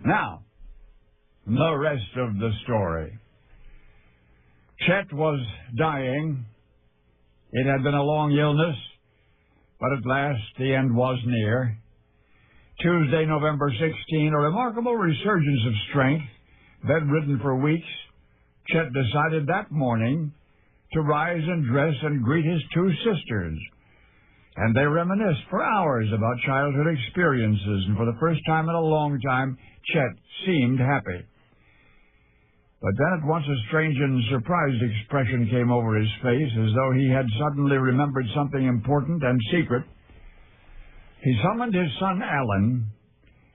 Now, the rest of the story. Chet was dying. It had been a long illness, but at last the end was near. Tuesday, November 16, a remarkable resurgence of strength, bedridden for weeks, Chet decided that morning to rise and dress and greet his two sisters. And they reminisced for hours about childhood experiences, and for the first time in a long time, Chet seemed happy. But then at once a strange and surprised expression came over his face, as though he had suddenly remembered something important and secret. He summoned his son Alan.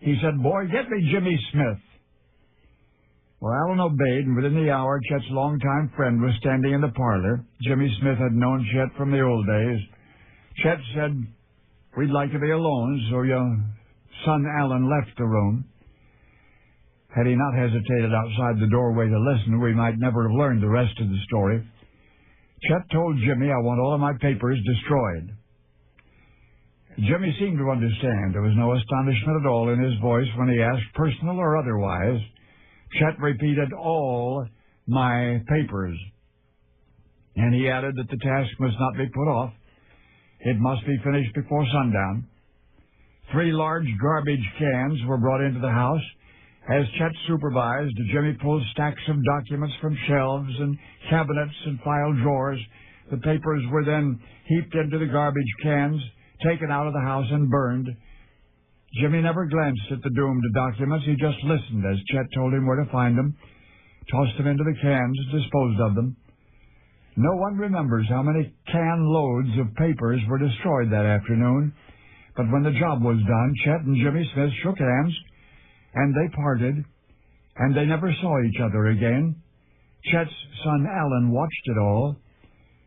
He said, "Boy, get me Jimmy Smith." Well, Alan obeyed, and within the hour, Chet's longtime friend was standing in the parlor. Jimmy Smith had known Chet from the old days. Chet said, "We'd like to be alone," so your son Alan left the room. Had he not hesitated outside the doorway to listen, we might never have learned the rest of the story. Chet told Jimmy, "I want all of my papers destroyed." Jimmy seemed to understand. There was no astonishment at all in his voice when he asked, personal or otherwise. Chet repeated, "All my papers." And he added that the task must not be put off. It must be finished before sundown. 3 large garbage cans were brought into the house. As Chet supervised, Jimmy pulled stacks of documents from shelves and cabinets and file drawers. The papers were then heaped into the garbage cans, taken out of the house and burned. Jimmy never glanced at the doomed documents. He just listened as Chet told him where to find them, tossed them into the cans, disposed of them. No one remembers how many can loads of papers were destroyed that afternoon, but when the job was done, Chet and Jimmy Smith shook hands, and they parted, and they never saw each other again. Chet's son Alan watched it all,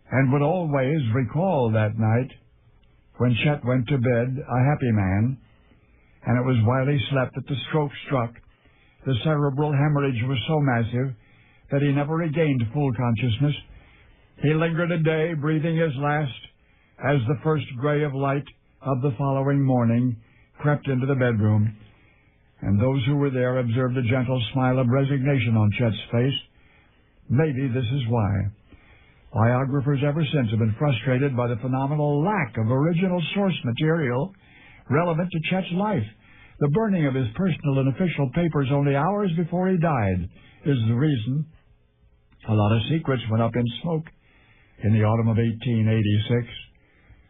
and would always recall that night when Chet went to bed a happy man, and it was while he slept that the stroke struck. The cerebral hemorrhage was so massive that he never regained full consciousness. He lingered a day, breathing his last, as the first gray of light of the following morning crept into the bedroom, and those who were there observed a gentle smile of resignation on Chet's face. Maybe this is why. Biographers ever since have been frustrated by the phenomenal lack of original source material relevant to Chet's life. The burning of his personal and official papers only hours before he died is the reason. A lot of secrets went up in smoke in the autumn of 1886,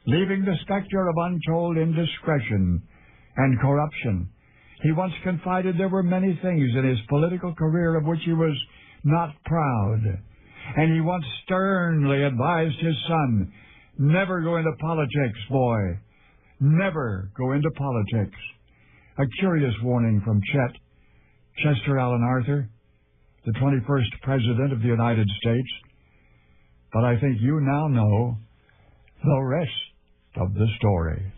leaving the specter of untold indiscretion and corruption. He once confided there were many things in his political career of which he was not proud, and he once sternly advised his son, "Never go into politics, boy. Never go into politics." A curious warning from Chet, Chester Alan Arthur, the 21st President of the United States. But I think you now know the rest of the story.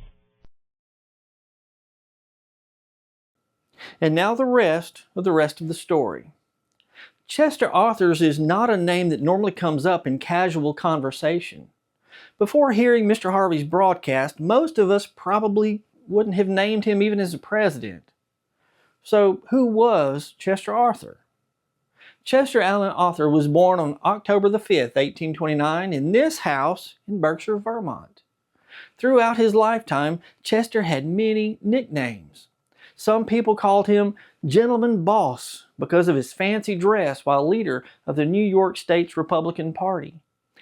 And now the rest of the story. Chester Arthurs is not a name that normally comes up in casual conversation. Before hearing Mr. Harvey's broadcast, most of us probably wouldn't have named him even as a president. So who was Chester Arthur? Chester Alan Arthur was born on October the 5th, 1829 in this house in Berkshire, Vermont. Throughout his lifetime, Chester had many nicknames. Some people called him Gentleman Boss because of his fancy dress while leader of the New York State's Republican Party.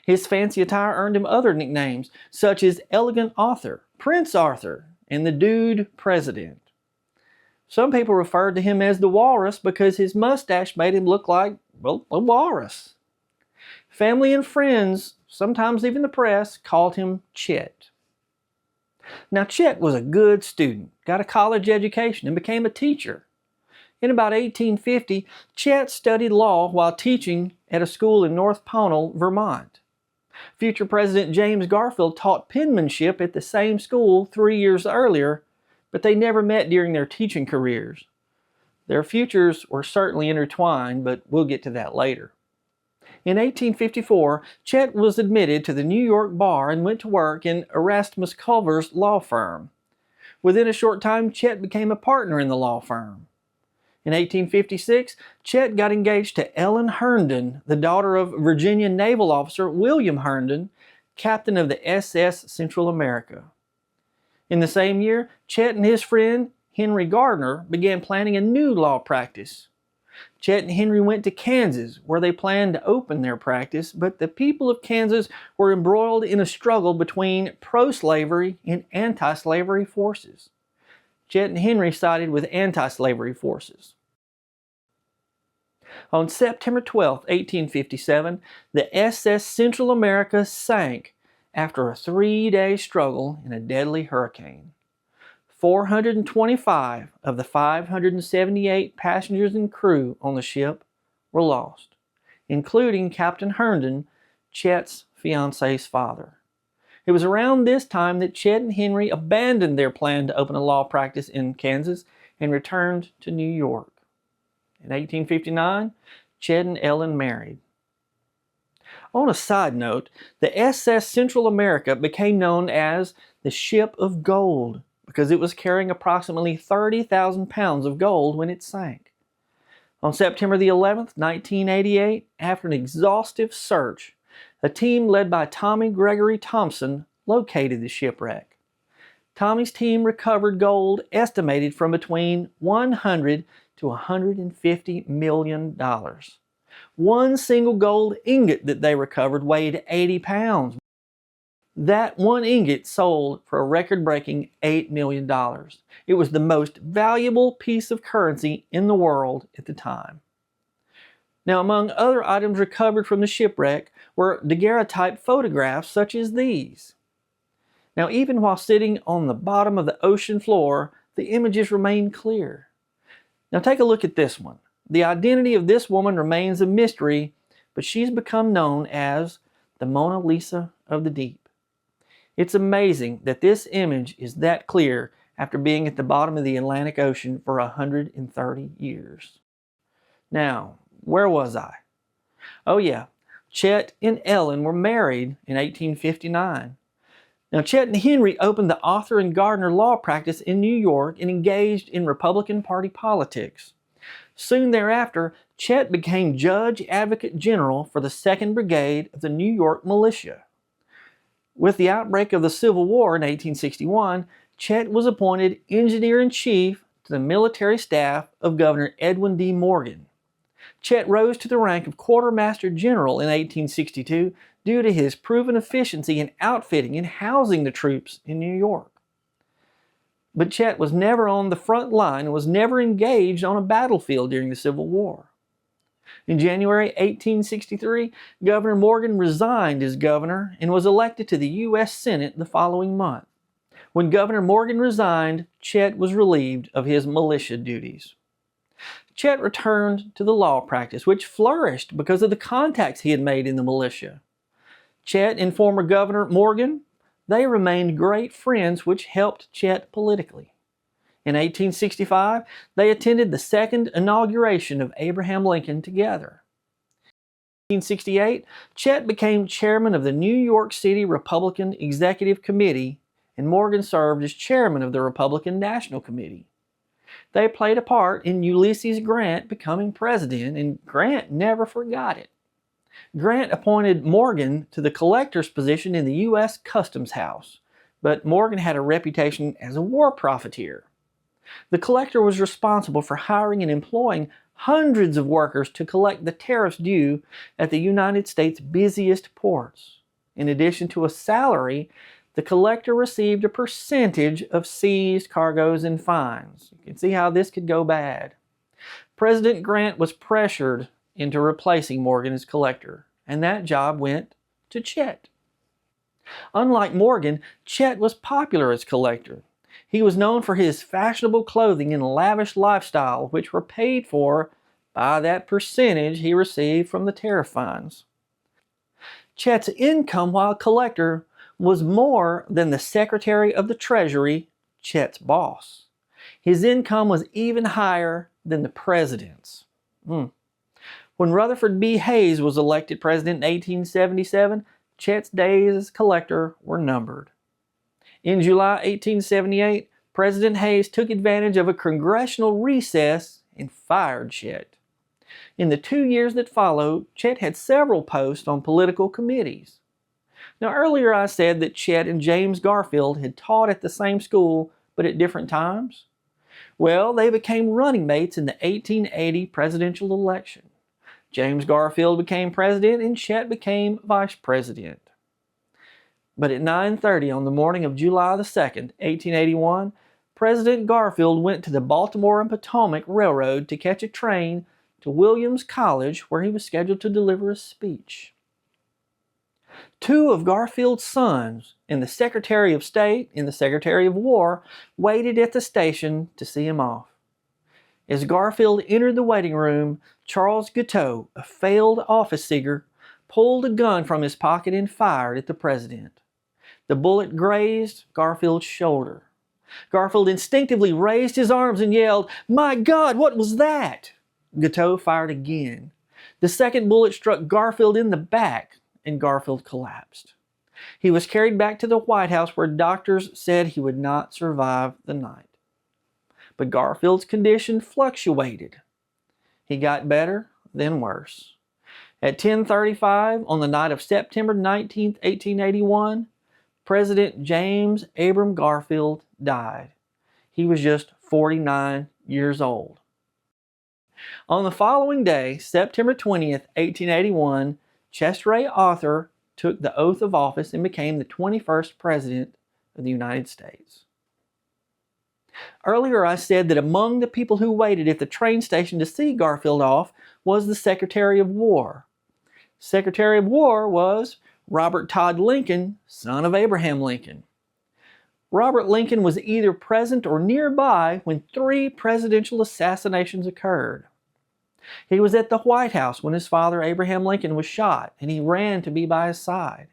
His fancy attire earned him other nicknames such as Elegant Arthur, Prince Arthur, and the Dude President. Some people referred to him as the Walrus because his mustache made him look like, well, a walrus. Family and friends, sometimes even the press, called him Chet. Now, Chet was a good student, got a college education, and became a teacher. In about 1850, Chet studied law while teaching at a school in North Pownell, Vermont. Future President James Garfield taught penmanship at the same school 3 years earlier, but they never met during their teaching careers. Their futures were certainly intertwined, but we'll get to that later. In 1854, Chet was admitted to the New York bar and went to work in Erasmus Culver's law firm. Within a short time, Chet became a partner in the law firm. In 1856, Chet got engaged to Ellen Herndon, the daughter of Virginia naval officer William Herndon, captain of the SS Central America. In the same year, Chet and his friend Henry Gardner began planning a new law practice. Chet and Henry went to Kansas, where they planned to open their practice, but the people of Kansas were embroiled in a struggle between pro-slavery and anti-slavery forces. Chet and Henry sided with anti-slavery forces. On September 12, 1857, the SS Central America sank after a 3-day struggle in a deadly hurricane. 425 of the 578 passengers and crew on the ship were lost, including Captain Herndon, Chet's fiance's father. It was around this time that Chet and Henry abandoned their plan to open a law practice in Kansas and returned to New York. In 1859, Chet and Ellen married. On a side note, the SS Central America became known as the Ship of Gold because it was carrying approximately 30,000 pounds of gold when it sank. On September the 11th, 1988, after an exhaustive search, a team led by Tommy Gregory Thompson located the shipwreck. Tommy's team recovered gold estimated from between $100 to $150 million. One single gold ingot that they recovered weighed 80 pounds. That one ingot sold for a record-breaking $8 million. It was the most valuable piece of currency in the world at the time. Now, among other items recovered from the shipwreck were daguerreotype photographs such as these. Now, even while sitting on the bottom of the ocean floor, the images remain clear. Now, take a look at this one. The identity of this woman remains a mystery, but she's become known as the Mona Lisa of the Deep. It's amazing that this image is that clear after being at the bottom of the Atlantic Ocean for 130 years. Now, where was I? Oh yeah, Chet and Ellen were married in 1859. Now, Chet and Henry opened the Arthur and Gardner law practice in New York and engaged in Republican Party politics. Soon thereafter, Chet became Judge Advocate General for the 2nd Brigade of the New York Militia. With the outbreak of the Civil War in 1861, Chet was appointed Engineer-in-Chief to the military staff of Governor Edwin D. Morgan. Chet rose to the rank of Quartermaster General in 1862 due to his proven efficiency in outfitting and housing the troops in New York. But Chet was never on the front line and was never engaged on a battlefield during the Civil War. In January 1863, Governor Morgan resigned as governor and was elected to the U.S. Senate the following month. When Governor Morgan resigned, Chet was relieved of his militia duties. Chet returned to the law practice, which flourished because of the contacts he had made in the militia. Chet and former Governor Morgan, they remained great friends, which helped Chet politically. In 1865, they attended the 2nd inauguration of Abraham Lincoln together. In 1868, Chet became chairman of the New York City Republican Executive Committee, and Morgan served as chairman of the Republican National Committee. They played a part in Ulysses Grant becoming president, and Grant never forgot it. Grant appointed Morgan to the collector's position in the U.S. Customs House, but Morgan had a reputation as a war profiteer. The collector was responsible for hiring and employing hundreds of workers to collect the tariffs due at the United States' busiest ports. In addition to a salary, the collector received a percentage of seized cargoes and fines. You can see how this could go bad. President Grant was pressured into replacing Morgan as collector, and that job went to Chet. Unlike Morgan, Chet was popular as collector. He was known for his fashionable clothing and lavish lifestyle, which were paid for by that percentage he received from the tariff fines. Chet's income while collector was more than the Secretary of the Treasury, Chet's boss. His income was even higher than the president's. When Rutherford B. Hayes was elected president in 1877, Chet's days as collector were numbered. In July 1878, President Hayes took advantage of a congressional recess and fired Chet. In the 2 years that followed, Chet had several posts on political committees. Now, earlier I said that Chet and James Garfield had taught at the same school, but at different times. Well, they became running mates in the 1880 presidential election. James Garfield became president and Chet became vice president. But at 9:30 on the morning of July the 2nd, 1881, President Garfield went to the Baltimore and Potomac Railroad to catch a train to Williams College, where he was scheduled to deliver a speech. Two of Garfield's sons and the Secretary of State and the Secretary of War waited at the station to see him off. As Garfield entered the waiting room, Charles Guiteau, a failed office seeker, pulled a gun from his pocket and fired at the president. The bullet grazed Garfield's shoulder. Garfield instinctively raised his arms and yelled, "My God, what was that?" Guiteau fired again. The second bullet struck Garfield in the back, and Garfield collapsed. He was carried back to the White House, where doctors said he would not survive the night. But Garfield's condition fluctuated. He got better, then worse. At 10:35 on the night of September 19, 1881, President James Abram Garfield died. He was just 49 years old. On the following day, September 20th, 1881, Chester A. Arthur took the oath of office and became the 21st President of the United States. Earlier I said that among the people who waited at the train station to see Garfield off was the Secretary of War. Secretary of War was Robert Todd Lincoln, son of Abraham Lincoln. Robert Lincoln was either present or nearby when 3 presidential assassinations occurred. He was at the White House when his father Abraham Lincoln was shot, and he ran to be by his side.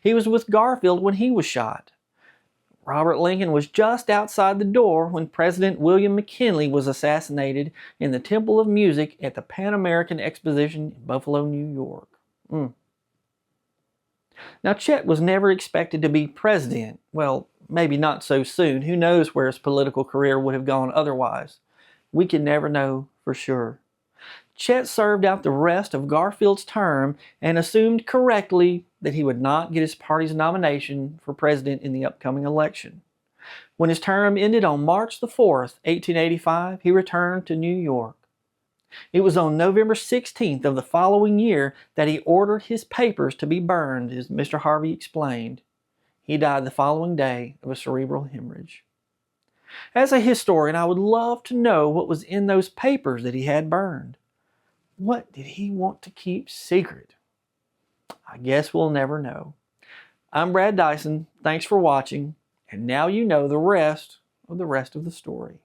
He was with Garfield when he was shot. Robert Lincoln was just outside the door when President William McKinley was assassinated in the Temple of Music at the Pan American Exposition in Buffalo, New York. Now, Chet was never expected to be president. Well, maybe not so soon. Who knows where his political career would have gone otherwise? We can never know for sure. Chet served out the rest of Garfield's term and assumed correctly that he would not get his party's nomination for president in the upcoming election. When his term ended on March the 4th, 1885, he returned to New York. It was on November 16th of the following year that he ordered his papers to be burned, as Mr. Harvey explained. He died the following day of a cerebral hemorrhage. As a historian, I would love to know what was in those papers that he had burned. What did he want to keep secret? I guess we'll never know. I'm Brad Dison. Thanks for watching. And now you know the rest of the story.